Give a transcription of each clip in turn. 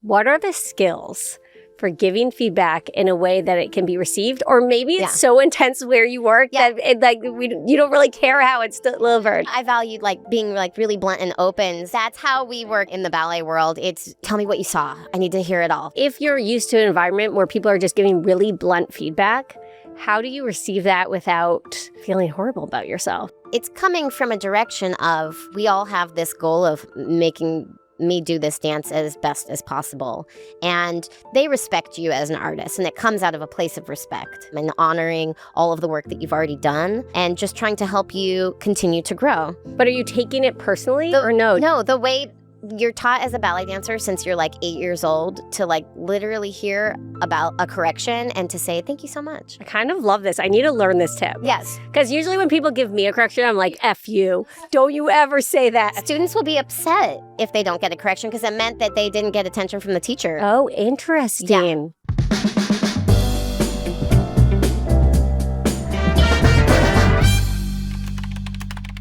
What are the skills for giving feedback in a way that it can be received? Or maybe it's so intense where you work that you don't really care how it's delivered. I valued being really blunt and open. That's how we work in the ballet world. It's tell me what you saw. I need to hear it all. If you're used to an environment where people are just giving really blunt feedback, how do you receive that without feeling horrible about yourself? It's coming from a direction of we all have this goal of making me do this dance as best as possible. And they respect you as an artist, and it comes out of a place of respect and honoring all of the work that you've already done and just trying to help you continue to grow. But are you taking it personally or no? No, the way you're taught as a ballet dancer since you're 8 years old to literally hear about a correction and to say, thank you so much. I kind of love this. I need to learn this tip. Yes. Because usually when people give me a correction, I'm like, F you. Don't you ever say that. Students will be upset if they don't get a correction because it meant that they didn't get attention from the teacher. Oh, interesting. Yeah.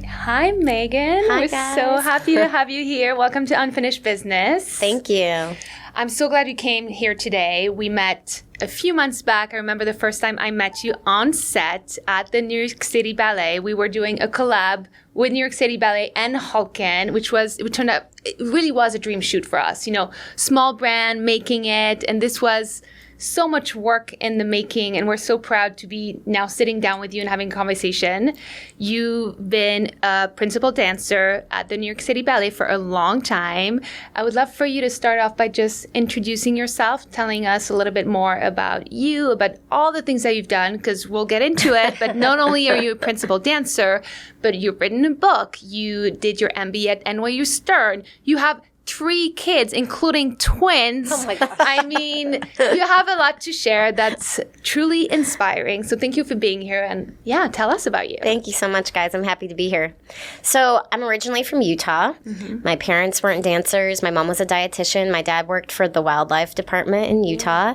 Hi, Megan. Hi, We're guys. so happy to have you here. Welcome to Unfinished Business. Thank you. I'm so glad you came here today. We met a few months back. I remember the first time I met you on set at the New York City Ballet. We were doing a collab with New York City Ballet and Hulken, it turned out, it really was a dream shoot for us. Small brand, making it, and this was so much work in the making, and we're so proud to be now sitting down with you and having a conversation. You've been a principal dancer at the New York City Ballet for a long time. I would love for you to start off by just introducing yourself, telling us a little bit more about you, about all the things that you've done, because we'll get into it. But not only are you a principal dancer, but you've written a book. You did your MBA at NYU Stern. You have 3 kids, including twins. Oh my God. I mean, you have a lot to share that's truly inspiring. So thank you for being here, and tell us about you. Thank you so much, guys. I'm happy to be here. So I'm originally from Utah. Mm-hmm. My parents weren't dancers. My mom was a dietitian. My dad worked for the wildlife department in Utah.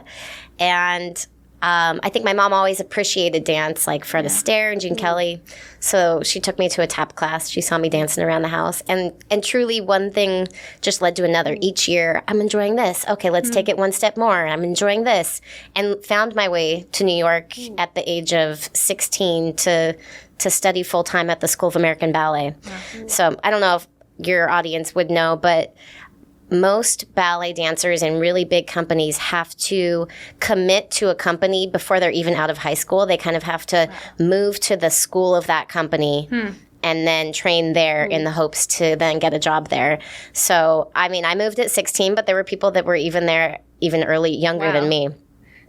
And I think my mom always appreciated dance, like Fred Astaire and Gene Kelly. So she took me to a tap class. She saw me dancing around the house. And truly, one thing just led to another. Each year, I'm enjoying this. Okay, let's take it one step more. I'm enjoying this. And found my way to New York at the age of 16 to study full-time at the School of American Ballet. So I don't know if your audience would know, but most ballet dancers in really big companies have to commit to a company before they're even out of high school. They kind of have to move to the school of that company and then train there in the hopes to then get a job there. So, I mean, I moved at 16, but there were people that were even there even younger than me.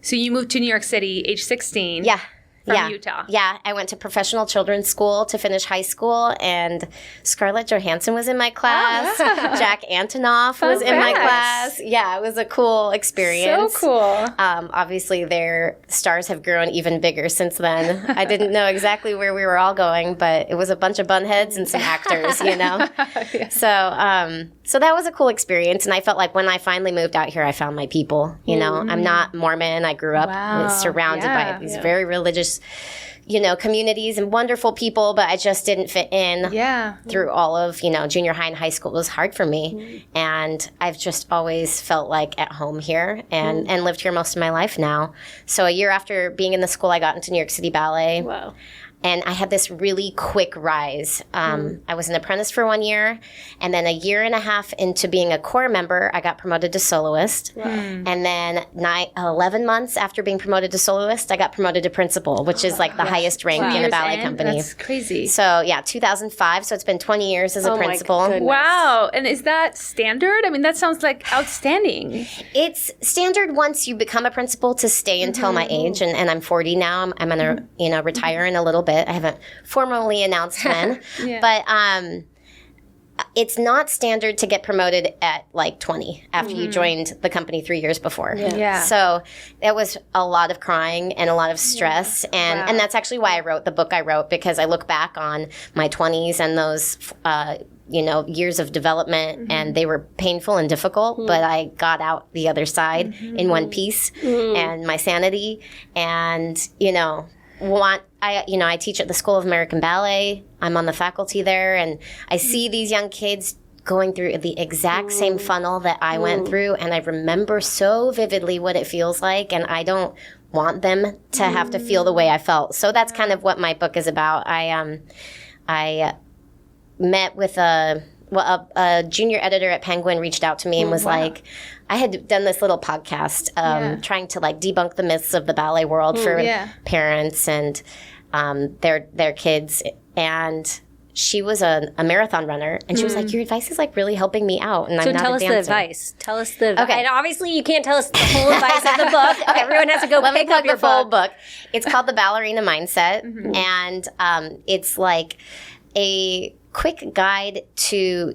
So you moved to New York City, age 16. Yeah. From Utah. Yeah, I went to professional children's school to finish high school, and Scarlett Johansson was in my class. Jack Antonoff was in my class. Yeah, it was a cool experience. So cool. Obviously, their stars have grown even bigger since then. I didn't know exactly where we were all going, but it was a bunch of bunheads and some actors, Yeah. So that was a cool experience, and I felt like when I finally moved out here, I found my people. I'm not Mormon. I grew up surrounded by these very religious, communities and wonderful people, but I just didn't fit in through all of, junior high and high school. It was hard for me, and I've just always felt like at home here and lived here most of my life now. So a year after being in the school, I got into New York City Ballet. Wow. And I had this really quick rise. I was an apprentice for 1 year, and then a year and a half into being a core member, I got promoted to soloist. Wow. And then 11 months after being promoted to soloist, I got promoted to principal, which is like the highest rank in a ballet company. That's crazy. So 2005. So it's been 20 years as a principal. Wow. And is that standard? I mean, that sounds like outstanding. It's standard once you become a principal to stay until my age, and I'm 40 now. I'm going to retire in a little bit. I haven't formally announced when, but it's not standard to get promoted at 20 after you joined the company 3 years before. So it was a lot of crying and a lot of stress, and that's actually why I wrote the book I wrote, because I look back on my 20s and those years of development, and they were painful and difficult, but I got out the other side in one piece, and my sanity, and I teach at the School of American Ballet. I'm on the faculty there, and I see these young kids going through the exact same funnel that I went through, and I remember so vividly what it feels like, and I don't want them to have to feel the way I felt. So that's kind of what my book is about. I met with a junior editor at Penguin reached out to me and was like, I had done this little podcast trying to like debunk the myths of the ballet world for parents and their kids. And she was a marathon runner, and she was like, your advice is like really helping me out, and I'm not a dancer. So tell us the advice. Tell us the advice. Okay. And obviously you can't tell us the whole advice of the book. Okay. Everyone has to go pick up your full book. It's called The Ballerina Mindset, and it's like a quick guide to,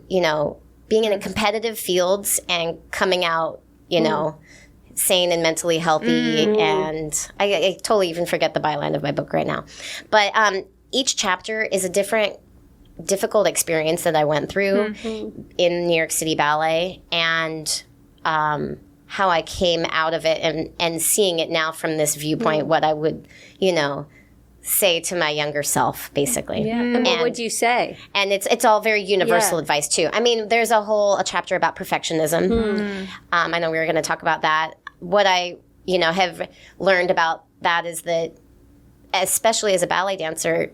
being in competitive fields and coming out, sane and mentally healthy. And I totally even forget the byline of my book right now. But each chapter is a difficult experience that I went through in New York City Ballet, and how I came out of it and seeing it now from this viewpoint, what I would, say to my younger self, basically. Yeah. And what would you say? And it's all very universal advice too. I mean, there's a chapter about perfectionism. I know we were going to talk about that. What I, have learned about that is that, especially as a ballet dancer,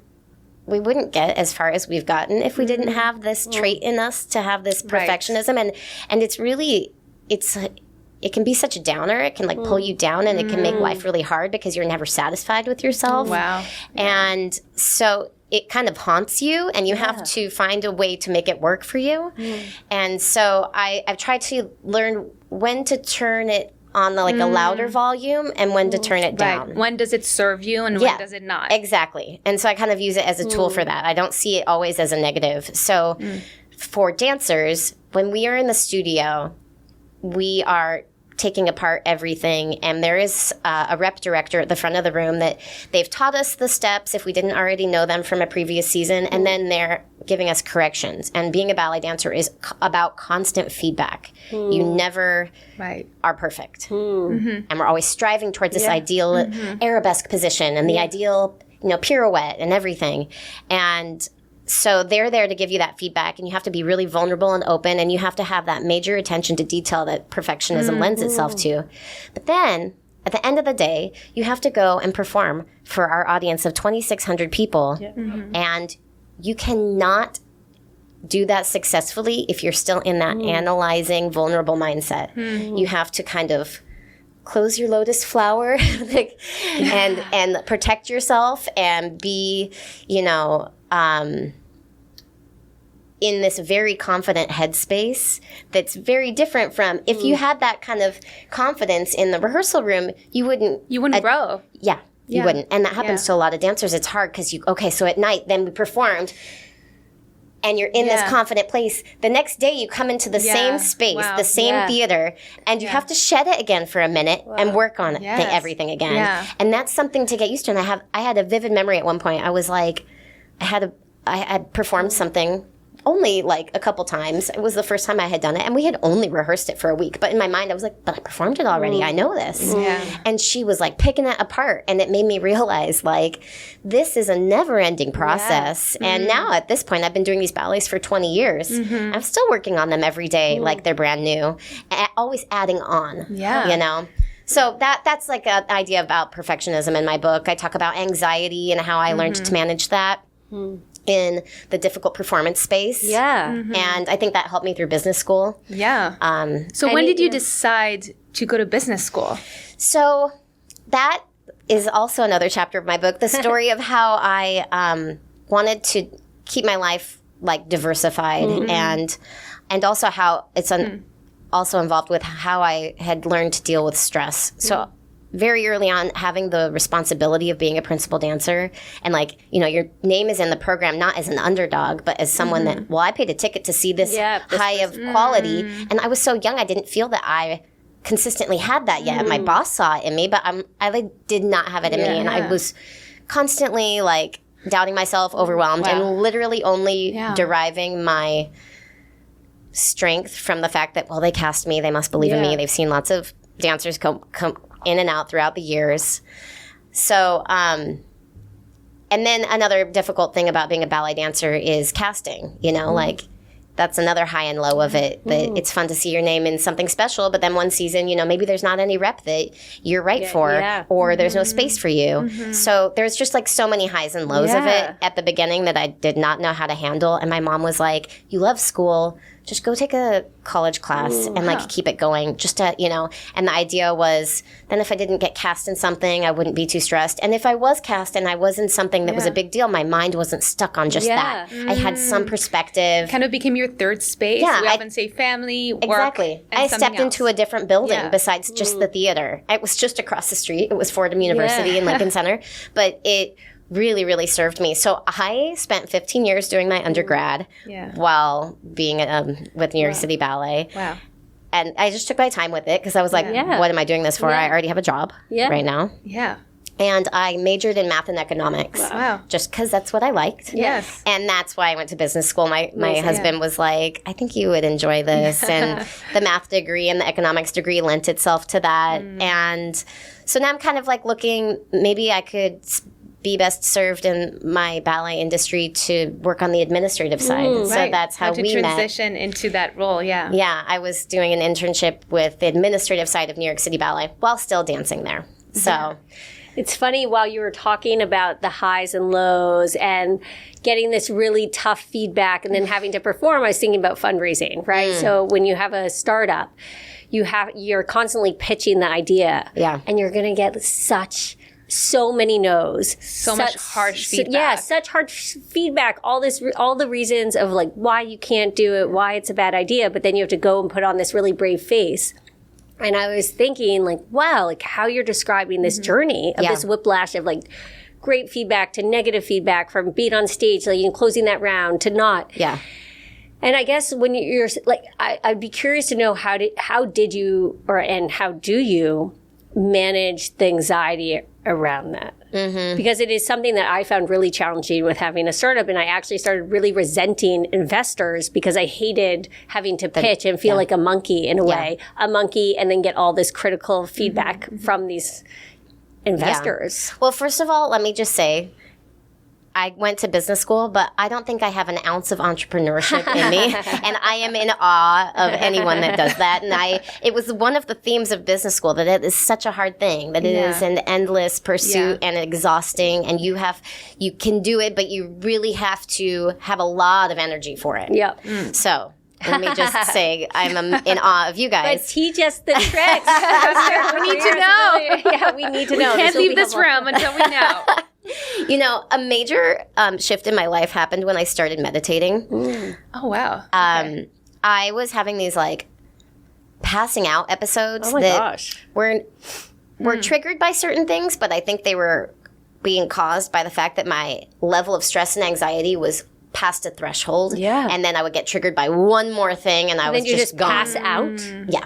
we wouldn't get as far as we've gotten if we didn't have this trait in us to have this perfectionism. And it's really, it can be such a downer. It can pull you down, and it can make life really hard because you're never satisfied with yourself. Wow. And so it kind of haunts you, and you have to find a way to make it work for you. And so I've tried to learn when to turn it on a louder volume and when to turn it down. Right. When does it serve you and when does it not? Exactly. And so I kind of use it as a tool for that. I don't see it always as a negative. So for dancers, when we are in the studio, we are taking apart everything, and there is a rep director at the front of the room that they've taught us the steps if we didn't already know them from a previous season, and then they're giving us corrections. And being a ballet dancer is about constant feedback. You never are perfect. And we're always striving towards this ideal arabesque position and the ideal pirouette and everything. And so they're there to give you that feedback, and you have to be really vulnerable and open, and you have to have that major attention to detail that perfectionism lends itself to. But then, at the end of the day, you have to go and perform for our audience of 2,600 people, and you cannot do that successfully if you're still in that analyzing, vulnerable mindset. You have to kind of close your lotus flower and protect yourself and be, in this very confident headspace that's very different from if you had that kind of confidence in the rehearsal room, you wouldn't grow. Yeah, you wouldn't. And that happens to a lot of dancers. It's hard because so at night, then we performed, and you're in this confident place. The next day, you come into the same space, the same theater, and you have to shed it again for a minute and work on everything again. Yeah. And that's something to get used to. And I had a vivid memory at one point. I was like, I had performed something only a couple times. It was the first time I had done it, and we had only rehearsed it for a week. But in my mind, I was like, but I performed it already. I know this. Yeah. And she was picking it apart, and it made me realize this is a never-ending process. Yeah. And now at this point, I've been doing these ballets for 20 years. I'm still working on them every day like they're brand new, always adding on. Yeah. So that's an idea about perfectionism in my book. I talk about anxiety and how I learned to manage that in the difficult performance space. Yeah. And I think that helped me through business school. Yeah. So when did you decide to go to business school? So that is also another chapter of my book, the story of how I wanted to keep my life diversified and also how it's also involved with how I had learned to deal with stress. So very early on, having the responsibility of being a principal dancer and your name is in the program, not as an underdog, but as someone that, I paid a ticket to see this high of quality. And I was so young, I didn't feel that I consistently had that yet. My boss saw it in me, but I did not have it in me. And I was constantly doubting myself, overwhelmed, and literally only deriving my strength from the fact that, they cast me, they must believe in me. They've seen lots of dancers come in and out throughout the years. So, and then another difficult thing about being a ballet dancer is casting, that's another high and low of it. That it's fun to see your name in something special, but then one season, maybe there's not any rep that you're right for, or there's no space for you. So there's just like so many highs and lows of it at the beginning that I did not know how to handle. And my mom was like, you love school, just go take a college class and like keep it going just to, and the idea was then if I didn't get cast in something, I wouldn't be too stressed. And if I was cast and I was in something that was a big deal, my mind wasn't stuck on just that. I had some perspective. Kind of became your third space. Yeah, we often say family, work, exactly. and I something stepped into a different building besides just the theater. It was just across the street. It was Fordham University in Lincoln Center. But it really, really served me. So I spent 15 years doing my undergrad while being with New York City Ballet. Wow. And I just took my time with it because I was like, what am I doing this for? I already have a job right now. Yeah. And I majored in math and economics. Wow. Just because that's what I liked. Yes. And that's why I went to business school. My husband was like, I think you would enjoy this. And the math degree and the economics degree lent itself to that. And so now I'm kind of like looking, maybe I could be best served in my ballet industry to work on the administrative side. So that's how we met. Transition into that role, Yeah, I was doing an internship with the administrative side of New York City Ballet while still dancing there. So it's funny, while you were talking about the highs and lows and getting this really tough feedback and then having to perform, I was thinking about fundraising, right? So when you have a startup, you're constantly pitching the idea. Yeah. And you're going to get so many no's. So much harsh feedback. Such harsh feedback. All the reasons of like why you can't do it, why it's a bad idea, but then you have to go and put on this really brave face. And I was thinking like, wow, like how you're describing this journey of this whiplash of like great feedback to negative feedback, from being on stage, like closing that round to not. Yeah. And I guess when you're like, I'd be curious to know how do you manage the anxiety around that? Because it is something that I found really challenging with having a startup, and I actually started really resenting investors because I hated having to pitch and feel like a monkey in a way, and then get all this critical feedback from these investors. Well, first of all, let me just say, I went to business school, but I don't think I have an ounce of entrepreneurship in me. And I am in awe of anyone that does that. And it was one of the themes of business school, that it is such a hard thing, that it is an endless pursuit and exhausting. And you can do it, but you really have to have a lot of energy for it. Yep. So let me just say, I'm in awe of you guys. But teach us the tricks. We need to know. Yeah, we need to know. We can't leave this room until we know. A major shift in my life happened when I started meditating. Oh, wow. I was having these like passing out episodes were triggered by certain things, but I think they were being caused by the fact that my level of stress and anxiety was past a threshold. Yeah. And then I would get triggered by one more thing and I was just gone. Pass out? Yeah.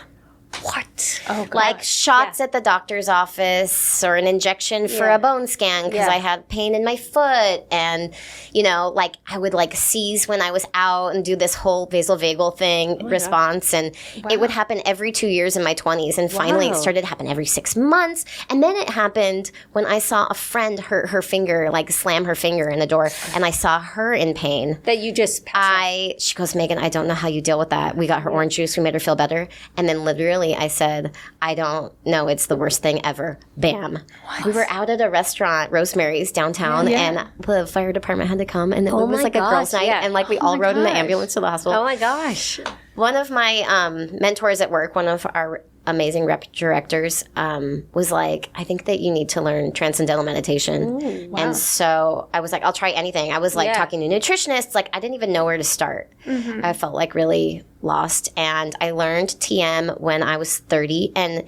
What? Oh, God. Like shots at the doctor's office or an injection for a bone scan because I had pain in my foot. And, like I would like seize when I was out and do this whole vasovagal thing response. And it would happen every 2 years in my 20s. And finally it started to happen every 6 months. And then it happened when I saw a friend hurt her finger, like slam her finger in a door. And I saw her in pain. That you just passed out. She goes, Megan, I don't know how you deal with that. We got her orange juice. We made her feel better. And then literally I said, I don't know. It's the worst thing ever. Bam. What? We were out at a restaurant, Rosemary's downtown, and the fire department had to come. And it was like a girls' night. And like we all rode in the ambulance to the hospital. Oh my gosh. One of my mentors at work, one of our amazing rep directors, was like, I think that you need to learn transcendental meditation. Ooh, wow. And so I was like, I'll try anything. I was like talking to nutritionists. Like I didn't even know where to start. I felt like really lost. And I learned TM when I was 30. And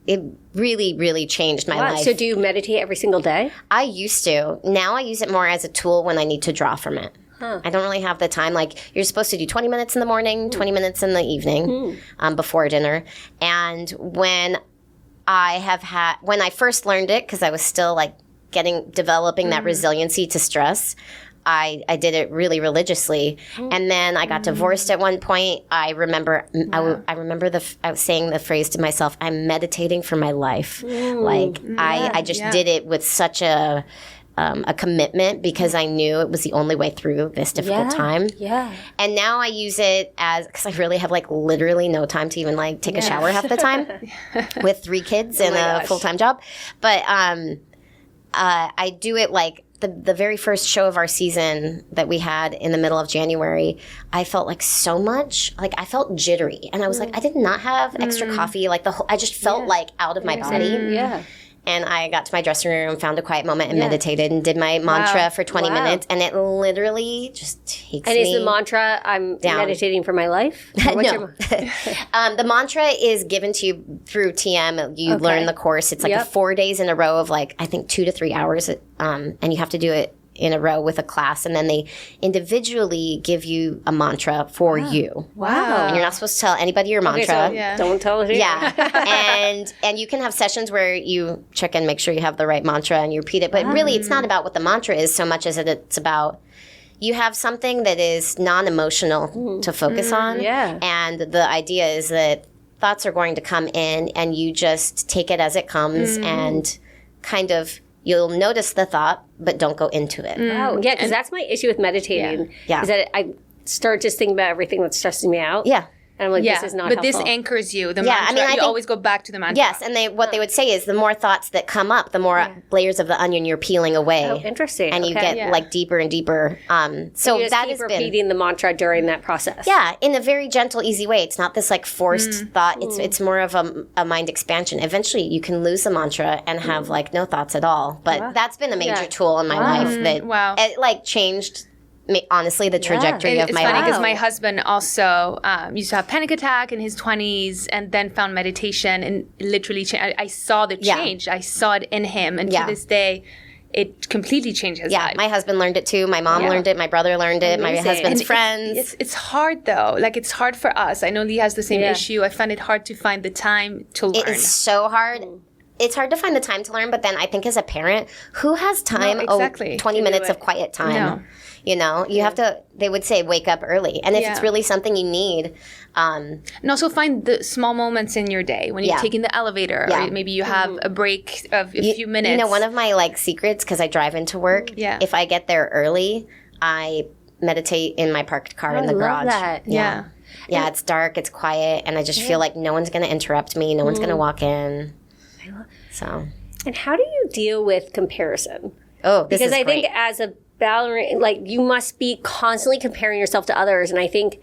it really, really changed my life. So do you meditate every single day? I used to. Now I use it more as a tool when I need to draw from it. I don't really have the time. Like, you're supposed to do 20 minutes in the morning, 20 minutes in the evening before dinner. And when I first learned it, because I was still like developing that resiliency to stress, I did it really religiously. And then I got divorced at one point. I remember I was saying the phrase to myself, I'm meditating for my life. Like I just did it with such a a commitment because I knew it was the only way through this difficult time. Yeah. And now I use it as, because I really have like literally no time to even like take a shower half the time with 3 kids and a full-time job. But I do it like the very first show of our season that we had in the middle of January, I felt like so much, like I felt jittery. And I was like, I did not have extra coffee. Like I just felt like out of my body. Yeah. And I got to my dressing room, found a quiet moment and meditated and did my mantra for 20 minutes. And it literally just takes me. And is the mantra, I'm meditating for my life? No. The mantra is given to you through TM. You learn the course. It's like 4 days in a row of like, I think 2 to 3 hours. And you have to do it in a row with a class, and then they individually give you a mantra for you. Wow. And you're not supposed to tell anybody your mantra. Okay, so don't tell it here. Yeah. and you can have sessions where you check and make sure you have the right mantra and you repeat it. But really, it's not about what the mantra is so much as it's about you have something that is non-emotional to focus on. Yeah. And the idea is that thoughts are going to come in and you just take it as it comes and kind of you'll notice the thought, but don't go into it. Wow. Yeah, because that's my issue with meditating. Yeah. Is that I start just thinking about everything that's stressing me out. Yeah. And I'm like, this is not But helpful. this anchors you. The Yeah, mantra, I mean, I you think- always go back to the mantra. Yes, and what they would say is the more thoughts that come up, the more layers of the onion you're peeling away. Oh, interesting. And you Okay. get like deeper and deeper. So you just that keep has been repeating the mantra during that process. yeah, in a very gentle, easy way. It's not this like forced thought. It's more of a mind expansion. Eventually, you can lose the mantra and have like no thoughts at all. But that's been a major tool in my life that it like changed. Honestly, the trajectory of It's my funny life. because my husband also used to have panic attack in his 20s and then found meditation and literally I saw the change. I saw it in him. And to this day, it completely changed his life. My husband learned it too. My mom learned it. My brother learned it. My husband's friends. It's hard though. Like it's hard for us. I know Lee has the same issue. I find it hard to find the time to learn. It is so hard. It's hard to find the time to learn, but then I think as a parent, who has time? 20 minutes of quiet time. No. You know, you have to, they would say, wake up early. And if it's really something you need. And also find the small moments in your day when you're taking the elevator or maybe you have a break of a few minutes. You know, one of my like secrets, because I drive into work, if I get there early, I meditate in my parked car in the garage. That. Yeah. Yeah, it's dark, it's quiet, and I just feel like no one's going to interrupt me. No one's going to walk in. So. And how do you deal with comparison? Oh, this Because is I great. think as a ballerina, like you must be constantly comparing yourself to others. And I think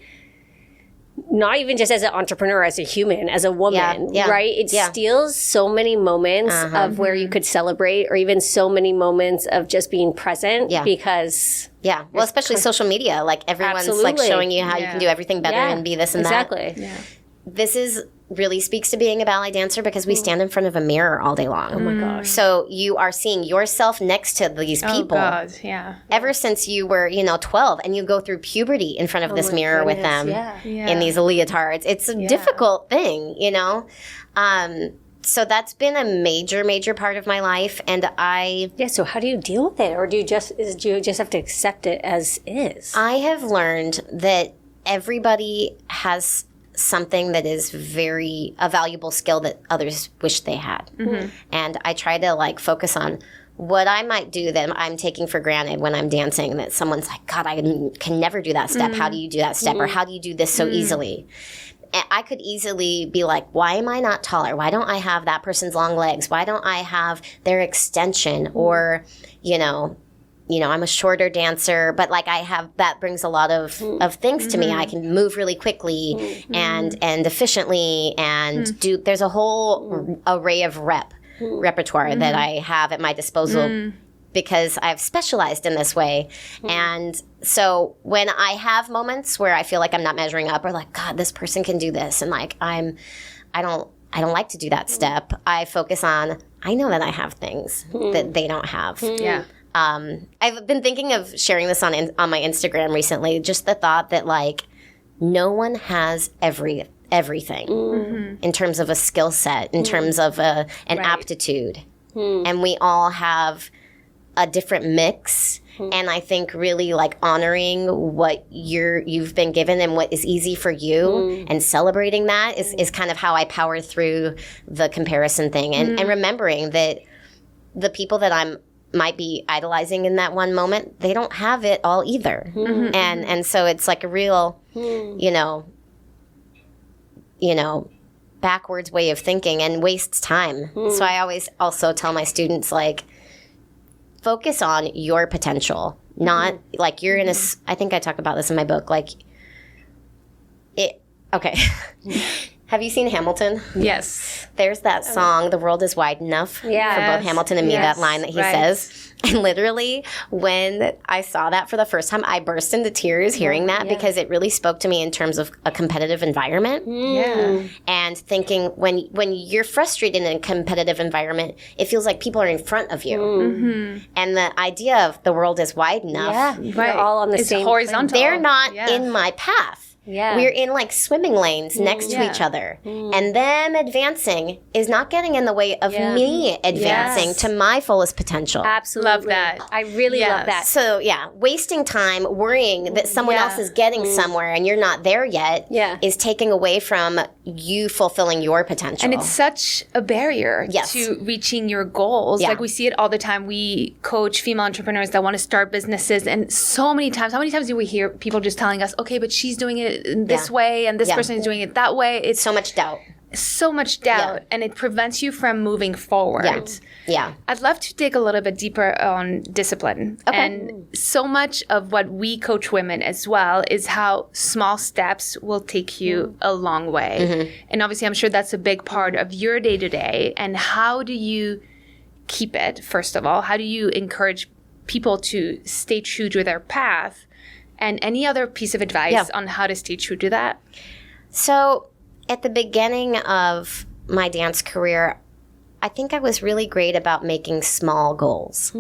not even just as an entrepreneur, as a human, as a woman, right? It steals so many moments of where you could celebrate or even so many moments of just being present because... Yeah, well, especially social media. Like everyone's like showing you how you can do everything better and be this and that. Exactly. Yeah. This is really speaks to being a ballet dancer because we stand in front of a mirror all day long. Oh my gosh. So you are seeing yourself next to these people. Oh God, yeah. Ever since you were, 12 and you go through puberty in front of this mirror with them in these leotards. It's a difficult thing, So that's been a major, major part of my life. And so how do you deal with it? Or do you just have to accept it as is? I have learned that everybody has something that is a valuable skill that others wish they had. Mm-hmm. And I try to focus on what I might do that I'm taking for granted when I'm dancing, that someone's like, God, I can never do that step. How do you do that step? Or how do you do this so easily? And I could easily be like, why am I not taller? Why don't I have that person's long legs? Why don't I have their extension? Or, I'm a shorter dancer, but that brings a lot of things to me. I can move really quickly and efficiently and there's a whole array of repertoire that I have at my disposal because I've specialized in this way. And so when I have moments where I feel like I'm not measuring up or like, God, this person can do this. And I don't like to do that step. I focus on, I know that I have things that they don't have. Yeah. I've been thinking of sharing this on my Instagram recently, just the thought that no one has everything in terms of a skill set, in terms of an aptitude. And we all have a different mix. And I think really honoring what you've been given and what is easy for you and celebrating that is kind of how I power through the comparison thing and remembering that the people that I'm might be idolizing in that one moment, they don't have it all either. And so it's like a real, you know, backwards way of thinking and wastes time. So I always also tell my students, like, focus on your potential, not like you're in a, I think I talk about this in my book, like okay. Have you seen Hamilton? Yes. There's that song, The World is Wide Enough, for both Hamilton and me, that line that he says. And literally, when I saw that for the first time, I burst into tears hearing that because it really spoke to me in terms of a competitive environment. And thinking when you're frustrated in a competitive environment, it feels like people are in front of you. And the idea of the world is wide enough. We're all on the same horizontal. They're not in my path. Yeah. We're in like swimming lanes next to each other. And them advancing is not getting in the way of me advancing to my fullest potential. Absolutely. Love that. I really love that. So wasting time worrying that someone else is getting somewhere and you're not there yet is taking away from you fulfilling your potential. And it's such a barrier to reaching your goals. Like we see it all the time. We coach female entrepreneurs that want to start businesses, and so many times, how many times do we hear people just telling us, okay, but she's doing it in this way and this person is doing it that way? It's so much doubt. And it prevents you from moving forward. I'd love to dig a little bit deeper on discipline. And so much of what we coach women as well is how small steps will take you a long way. And obviously, I'm sure that's a big part of your day-to-day. And how do you keep it, first of all? How do you encourage people to stay true to their path? And any other piece of advice on how to stay true to that? So at the beginning of my dance career, I think I was really great about making small goals.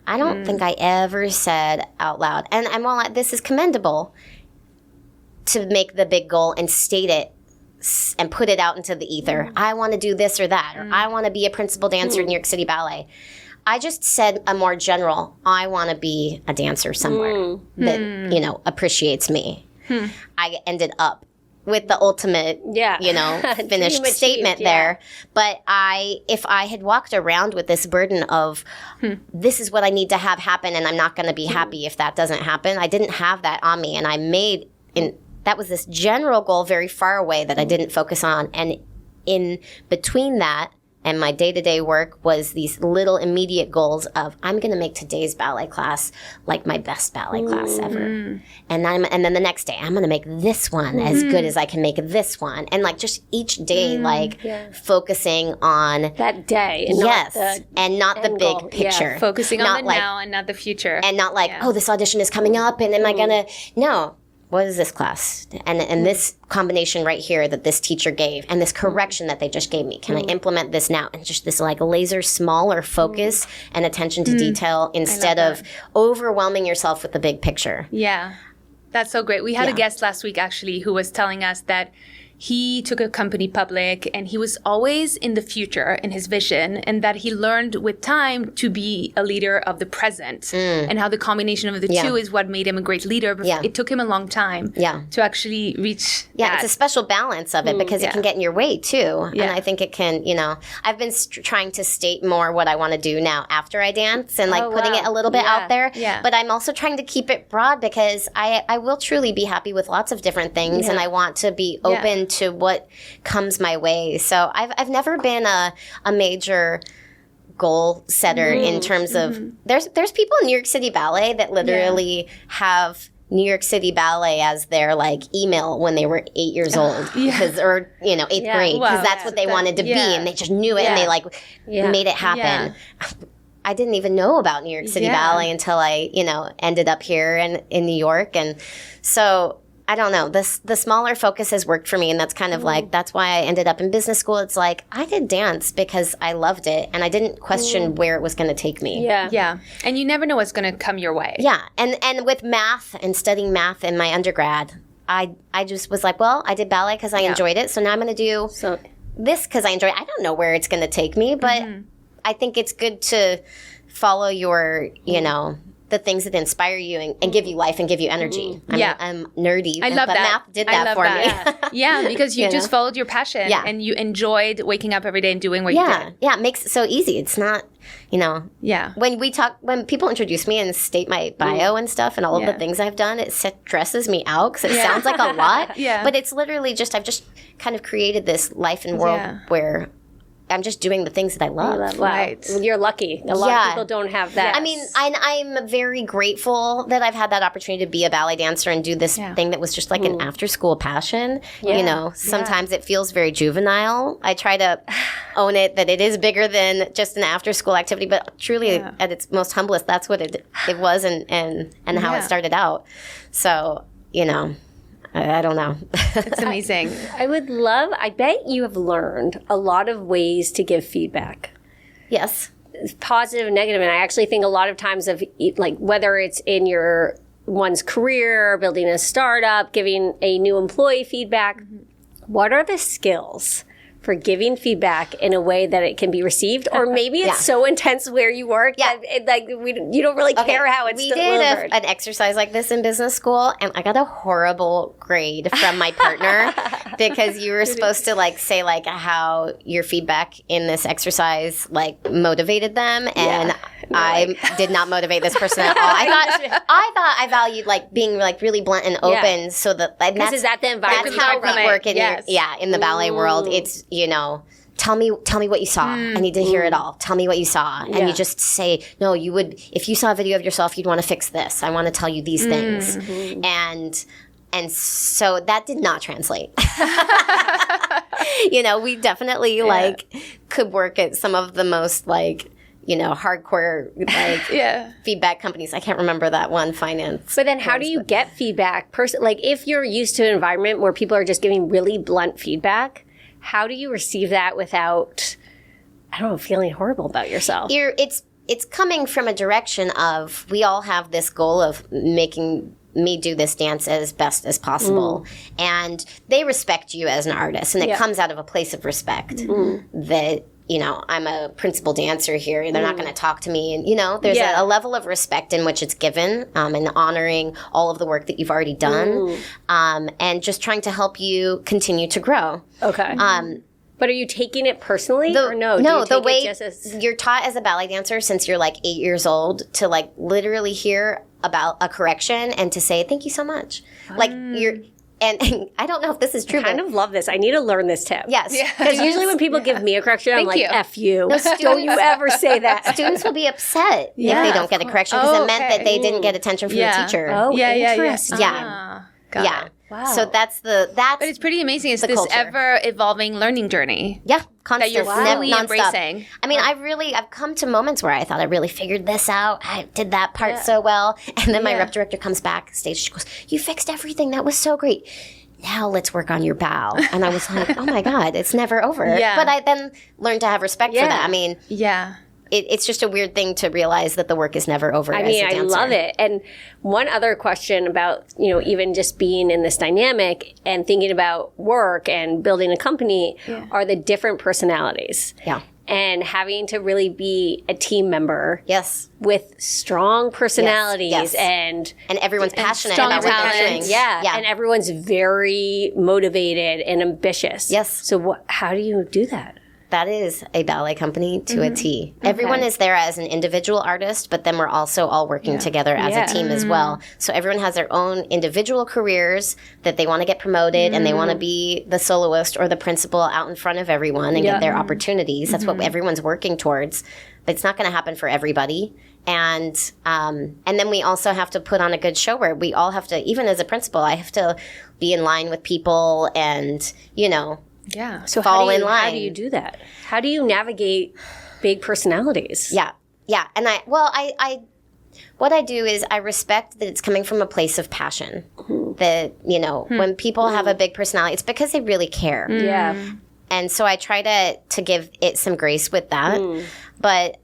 I don't think I ever said out loud, and while this is commendable, to make the big goal and state it and put it out into the ether. I want to do this or that, or I want to be a principal dancer in New York City Ballet. I just said a more general, I want to be a dancer somewhere that, appreciates me. I ended up with the ultimate, finished statement there. But if I had walked around with this burden of, this is what I need to have happen and I'm not going to be happy if that doesn't happen, I didn't have that on me. And that was this general goal very far away that I didn't focus on. And in between that, and my day-to-day work was these little immediate goals of, I'm going to make today's ballet class like my best ballet class ever. And then the next day, I'm going to make this one as good as I can make this one. And like just each day, focusing on that day. And not the big picture. Focusing on the now and not the future. And not like, oh, this audition is coming up and am I going to, no. What is this class? And this combination right here that this teacher gave and this correction that they just gave me, can I implement this now? And just this like laser smaller focus and attention to detail instead of overwhelming yourself with the big picture. Yeah, that's so great. We had a guest last week actually who was telling us that he took a company public and he was always in the future in his vision, and that he learned with time to be a leader of the present and how the combination of the two is what made him a great leader. But it took him a long time to actually reach that. It's a special balance of it because it can get in your way too. And I think it can, I've been trying to state more what I want to do now after I dance and putting it a little bit out there. But I'm also trying to keep it broad because I will truly be happy with lots of different things and I want to be open to what comes my way. So I've never been a major goal setter in terms of there's people in New York City Ballet that literally have New York City Ballet as their like email when they were 8 years old or 8th grade because that's what they wanted to be and they just knew it and they made it happen. I didn't even know about New York City Ballet until I ended up here in New York, and so I don't know. The smaller focus has worked for me, and that's kind of like, that's why I ended up in business school. It's like, I did dance because I loved it, and I didn't question where it was going to take me. Yeah. And you never know what's going to come your way. Yeah. And with math and studying math in my undergrad, I just was like, well, I did ballet because I enjoyed it, so now I'm going to do this because I enjoy it. I don't know where it's going to take me, but I think it's good to follow your, the things that inspire you and give you life and give you energy. I mean, I'm nerdy. I love but that. math did that for me. Yeah, because you just know? followed your passion and you enjoyed waking up every day and doing what you did. Yeah, it makes it so easy. It's not, Yeah. when people introduce me and state my bio and stuff and all of the things I've done, it stresses me out because it sounds like a lot. But it's literally just, I've just kind of created this life and world where I'm just doing the things that I love. Wow. Right. You're lucky. A lot of people don't have that. I mean, I'm very grateful that I've had that opportunity to be a ballet dancer and do this thing that was just like an after-school passion. Sometimes it feels very juvenile. I try to own it that it is bigger than just an after-school activity, but truly at its most humblest, that's what it was and how it started out. So, I don't know. It's amazing. I bet you have learned a lot of ways to give feedback. Yes. Positive and negative. And I actually think a lot of times of like whether it's in one's career, building a startup, giving a new employee feedback, what are the skills for giving feedback in a way that it can be received? Or maybe it's so intense where you work that you don't really care how it's delivered. We did an exercise like this in business school, and I got a horrible grade from my partner because you were supposed to say how your feedback in this exercise motivated them, and I did not motivate this person at all. I thought I valued being being really blunt and open, so that is that the environment? That's how we work in the ballet world. It's tell me what you saw. I need to hear it all. Tell me what you saw. And you just say, no, you would, if you saw a video of yourself, you'd want to fix this. I want to tell you these things. And so that did not translate. We definitely could work at some of the most hardcore feedback companies. I can't remember that one, finance. But then how do you get feedback? If you're used to an environment where people are just giving really blunt feedback, how do you receive that without, feeling horrible about yourself? It's coming from a direction of, we all have this goal of making me do this dance as best as possible. And they respect you as an artist. And it comes out of a place of respect that, I'm a principal dancer here and they're not going to talk to me. And, there's a level of respect in which it's given and honoring all of the work that you've already done and just trying to help you continue to grow. Okay. But are you taking it personally or no? No, the way you're taught as a ballet dancer since you're 8 years old to literally hear about a correction and to say, thank you so much. And I don't know if this is true. I kind of love this. I need to learn this tip. Yes. Because usually when people give me a correction, I'm like, F you. No, don't you ever say that. Students will be upset if they don't get a correction because it meant that they didn't get attention from the teacher. Oh, interesting. Got it. Wow. So that's but it's pretty amazing. It's this ever-evolving learning journey. Yeah, constant. That you're fully embracing. I mean, I've come to moments where I thought I really figured this out. I did that part so well. And then my rep director comes backstage. She goes, you fixed everything. That was so great. Now let's work on your bow. And I was like, oh my God, it's never over. Yeah. But I then learned to have respect for that. I mean, it's just a weird thing to realize that the work is never over. I love it. And one other question about, even just being in this dynamic and thinking about work and building a company are the different personalities. Yeah. And having to really be a team member. Yes. With strong personalities and everyone's passionate about what they're doing. Yeah. And everyone's very motivated and ambitious. Yes. So how do you do that? That is a ballet company to a T. Okay. Everyone is there as an individual artist, but then we're also all working together as a team as well. So everyone has their own individual careers that they want to get promoted and they want to be the soloist or the principal out in front of everyone and get their opportunities. That's what everyone's working towards. But it's not going to happen for everybody. And then we also have to put on a good show where we all have to, even as a principal, I have to be in line with people and, So fall in line. How do you do that? How do you navigate big personalities? Yeah. And what I do is I respect that it's coming from a place of passion. That, when people have a big personality, it's because they really care. Yeah. And so I try to give it some grace with that. But,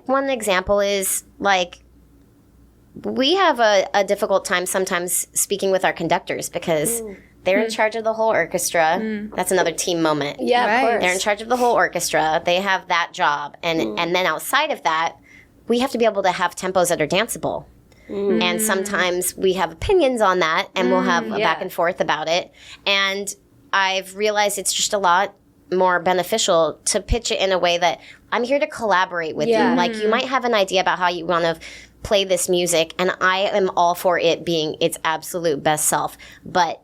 one example is, we have a difficult time sometimes speaking with our conductors because they're in charge of the whole orchestra. That's another team moment. Yeah, of course. They're in charge of the whole orchestra. They have that job. And then outside of that, we have to be able to have tempos that are danceable. And sometimes we have opinions on that, and we'll have a back and forth about it. And I've realized it's just a lot more beneficial to pitch it in a way that I'm here to collaborate with you. Like, you might have an idea about how you want to play this music, and I am all for it being its absolute best self. But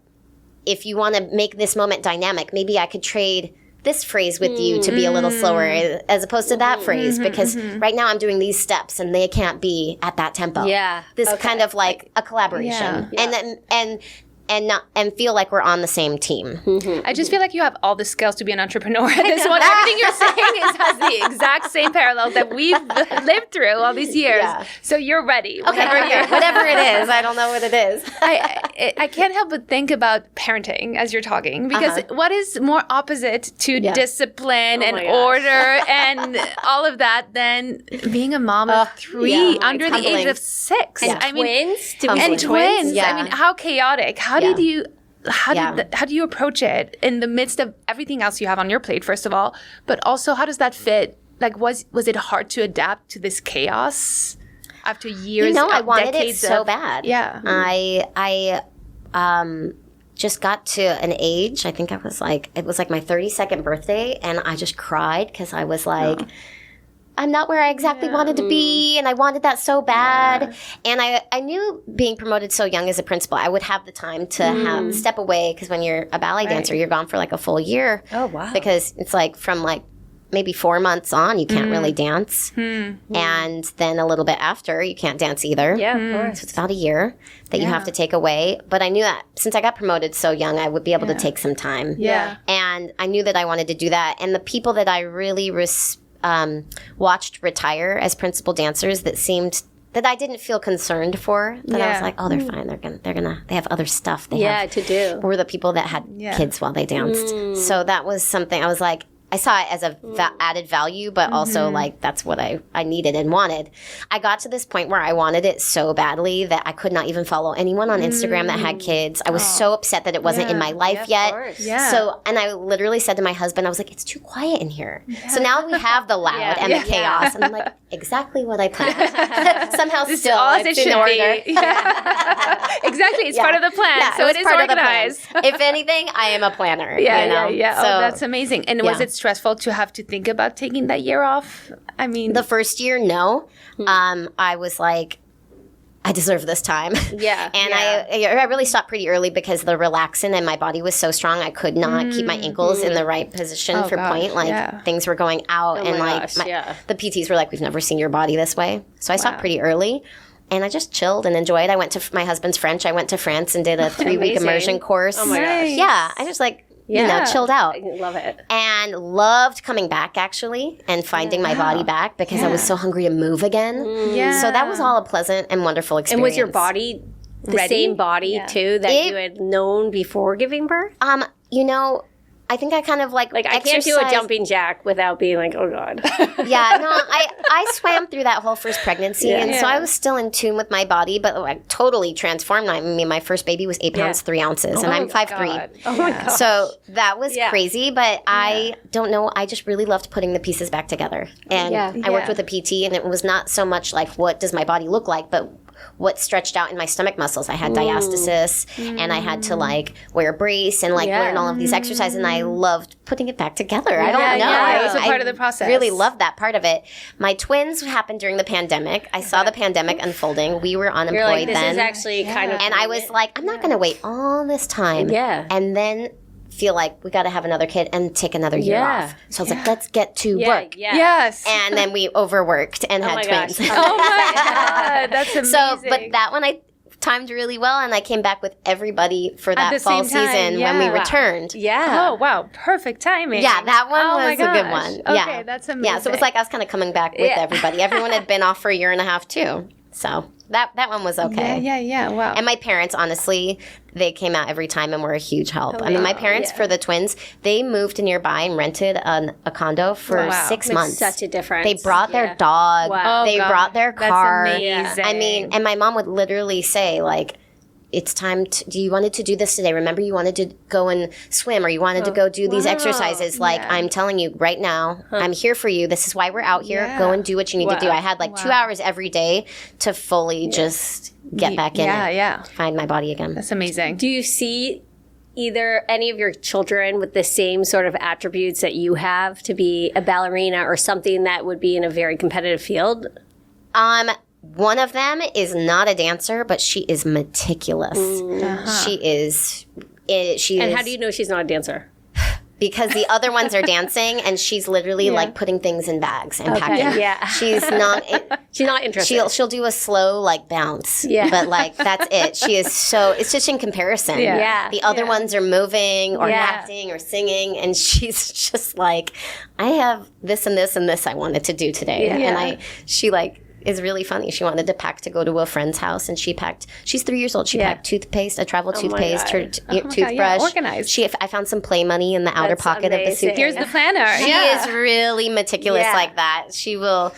if you want to make this moment dynamic, maybe I could trade this phrase with you to be a little slower as opposed to that phrase, because right now I'm doing these steps and they can't be at that tempo. This kind of like a collaboration. And feel like we're on the same team. I just feel like you have all the skills to be an entrepreneur at this one. Everything you're saying has the exact same parallels that we've lived through all these years. So you're ready. Whatever it is. I don't know what it is. I can't help but think about parenting as you're talking, because what is more opposite to discipline and order and all of that than being a mom of 3 under the age of 6? And twins? Twins. I mean, how chaotic. How do you approach it in the midst of everything else you have on your plate, first of all, but also how does that fit? Like, was it hard to adapt to this chaos after years? I wanted it so bad. I just got to an age, I think it was like my 32nd birthday, and I just cried because I was like, I'm not where I exactly wanted to be, and I wanted that so bad. And I knew being promoted so young as a principal, I would have the time to step away, because when you're a ballet dancer, you're gone for like a full year. Oh, wow. Because it's like from like maybe 4 months on, you can't really dance. And then a little bit after, you can't dance either. Of course. So it's about a year that you have to take away. But I knew that since I got promoted so young, I would be able to take some time. And I knew that I wanted to do that. And the people that I really watched retire as principal dancers that I didn't feel concerned for, that I was like, oh, they're fine. They have other stuff they have to do. Were the people that had kids while they danced. So that was something I was like, I saw it as a added value, but also like that's what I needed and wanted. I got to this point where I wanted it so badly that I could not even follow anyone on Instagram that had kids. I was so upset that it wasn't in my life yet. So, and I literally said to my husband, I was like, it's too quiet in here. So now we have the loud and the chaos. And I'm like, exactly what I planned. Somehow this still all as it in should order. be. Exactly. It's part of the plan. So it is organized. If anything, I am a planner. So, that's amazing. And was it stressful to have to think about taking that year off? I mean, the first year, no. I was like, I deserve this time. And I really stopped pretty early because the relaxin in my body was so strong. I could not keep my ankles in the right position for point. Like things were going out, and the PTs were like, "We've never seen your body this way." So I stopped pretty early. And I just chilled and enjoyed. I went to my husband's French. I went to France and did a 3-week immersion course. Oh my gosh. Yeah, I just like chilled out. I love it. And loved coming back, actually, and finding my body back, because I was so hungry to move again. So that was all a pleasant and wonderful experience. And was your body the same body, too, that you had known before giving birth? I think I kind of like I can't do a jumping jack without being like, oh God. I swam through that whole first pregnancy, and so I was still in tune with my body, but like totally transformed. I mean, my first baby was 8 pounds 3 ounces, and I'm 5'3". Oh my gosh. So that was crazy, but I don't know. I just really loved putting the pieces back together, and I worked with a PT, and it was not so much like what does my body look like, but what stretched out in my stomach muscles. I had diastasis, and I had to like wear a brace and like learn all of these exercises, and I loved putting it back together. I don't know. It was a part of the process. Really loved that part of it. My twins happened during the pandemic. I saw the pandemic unfolding. We were unemployed You're like, this then. is actually kind of... And I was like, I'm not going to wait all this time. And then feel like we got to have another kid and take another year off. So I was like, let's get to work. Yes. And then we overworked and had twins. Oh my God. That's amazing. But that one I timed really well, and I came back with everybody for that fall season when we returned. Oh, wow. Perfect timing. Yeah, that one was a good one. Okay, that's amazing. Yeah, so it was like I was kind of coming back with everybody. Everyone had been off for a year and a half too. So that one was okay. Yeah. Wow. And my parents, honestly, they came out every time and were a huge help. I mean, my parents, for the twins, they moved to nearby and rented a condo for 6 months. Such a difference. They brought their dog. Wow. They brought their car. That's amazing. I mean, and my mom would literally say, like, it's time to, do you wanted to do this today? Remember you wanted to go and swim, or you wanted to go do these exercises. Like, I'm telling you right now, I'm here for you. This is why we're out here. Go and do what you need to do. I had like 2 hours every day to fully just get back in it. Find my body again. That's amazing. Do you see either any of your children with the same sort of attributes that you have to be a ballerina or something that would be in a very competitive field? One of them is not a dancer, but she is meticulous. She is. And how do you know she's not a dancer? Because the other ones are dancing, and she's literally like putting things in bags and packing. Yeah. She's not. She's not interested. She'll do a slow like bounce. But like that's it. She is so. It's just in comparison. The other ones are moving or acting or singing, and she's just like, I have this and this and this I wanted to do today, and she like. Is really funny. She wanted to pack to go to a friend's house, and she's 3 years old. She packed toothpaste, a travel toothpaste, her toothbrush. Organized. I found some play money in the outer pocket of the suitcase. Here's the planner. She is really meticulous like that. She will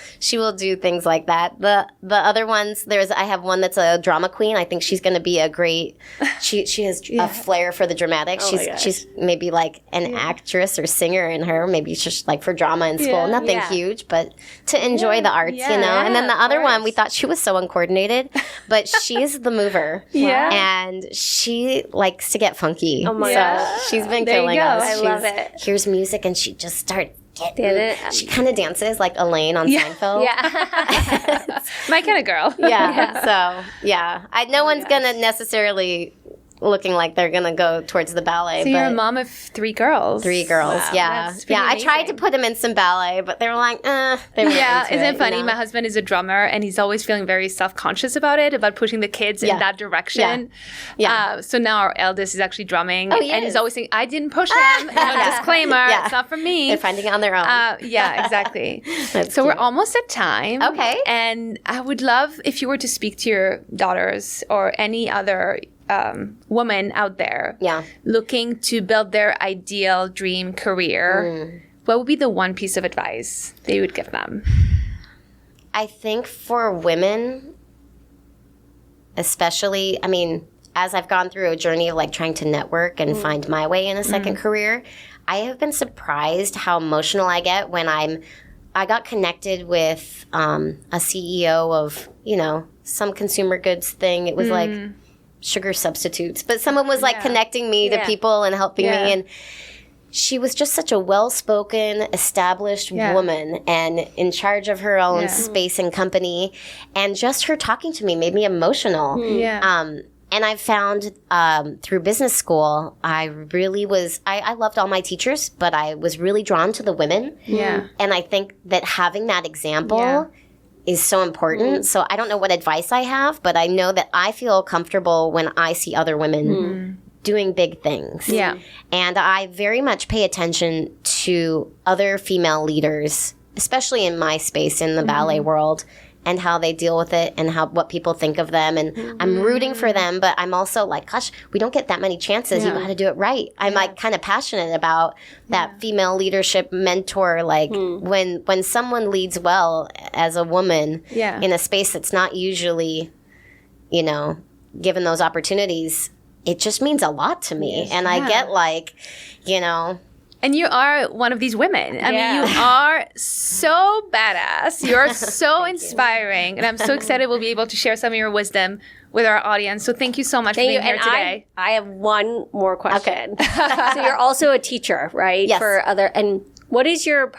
do things like that. The other ones, I have one that's a drama queen. I think she's going to be a great. She has a flair for the dramatic. She's maybe like an actress or singer in her. Maybe just like for drama in school. Nothing huge, but to enjoy the arts, you know. And then the other one, we thought she was so uncoordinated, but she's the mover. And she likes to get funky. Oh my gosh. She's been killing us. I love it. Hears music and she just starts getting it. She kind of dances like Elaine on Seinfeld. My kind of girl. So, no one's going to necessarily looking like they're going to go towards the ballet. So you're a mom of 3 girls. 3 girls, I tried to put them in some ballet, but they were like, they weren't into isn't it funny? You know? My husband is a drummer, and he's always feeling very self-conscious about it, about pushing the kids in that direction. So now our eldest is actually drumming, and he's always saying, I didn't push him. Disclaimer, it's not from me. They're finding it on their own. Exactly. So we're almost at time. Okay. And I would love if you were to speak to your daughters or any other woman out there looking to build their ideal dream career, what would be the one piece of advice that you would give them? I think for women, especially, I mean, as I've gone through a journey of like trying to network and find my way in a second career, I have been surprised how emotional I get when I got connected with a CEO of, some consumer goods thing. It was like sugar substitutes, but someone was like connecting me to people and helping me, and she was just such a well-spoken, established woman and in charge of her own space and company, and just her talking to me made me emotional. And I found through business school, I really was, I loved all my teachers, but I was really drawn to the women. And I think that having that example is so important. So I don't know what advice I have, but I know that I feel comfortable when I see other women doing big things. And I very much pay attention to other female leaders, especially in my space in the ballet world, and how they deal with it and what people think of them. And I'm rooting for them, but I'm also like, gosh, we don't get that many chances. You got to do it right. I'm like kind of passionate about that female leadership mentor. Like when someone leads well as a woman in a space that's not usually, given those opportunities, it just means a lot to me. And I get like, And you are one of these women. I mean, you are so badass. You're so inspiring. And I'm so excited we'll be able to share some of your wisdom with our audience. So thank you so much for being here today. I have one more question. So you're also a teacher, right? Yes. And what is your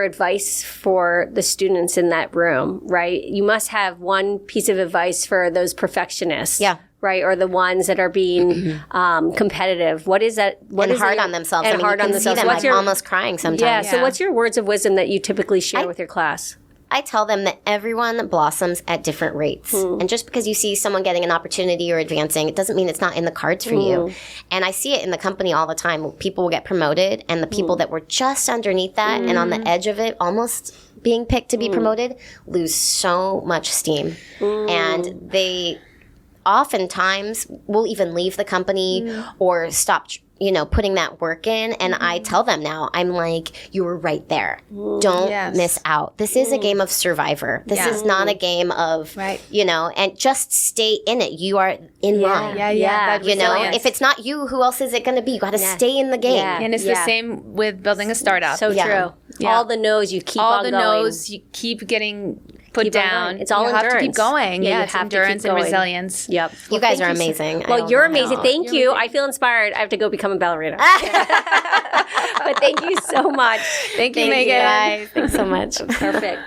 advice for the students in that room, right? You must have one piece of advice for those perfectionists. Right, or the ones that are being competitive. What is that? Hard on themselves. And hard on themselves. I'm almost crying sometimes. So what's your words of wisdom that you typically share with your class? I tell them that everyone blossoms at different rates. And just because you see someone getting an opportunity or advancing, it doesn't mean it's not in the cards for you. And I see it in the company all the time. People will get promoted, and the people that were just underneath that and on the edge of it, almost being picked to be promoted, lose so much steam. And they oftentimes will even leave the company or stop putting that work in. And I tell them now, I'm like, you were right there. Don't miss out. This is a game of survivor. This is not a game of, and just stay in it. You are in line. If it's not you, who else is it going to be? You got to stay in the game. Yeah. And it's the same with building a startup. So true. Yeah. All the no's you keep on going. All the no's you keep getting put down. It's all you endurance. have to keep going. Yeah, it's endurance and resilience. Yep. You guys are amazing. Well, you're amazing. Thank you. I feel inspired. I have to go become a ballerina. But thank you so much. Thank you, Megan. You guys. Thanks so much. Perfect.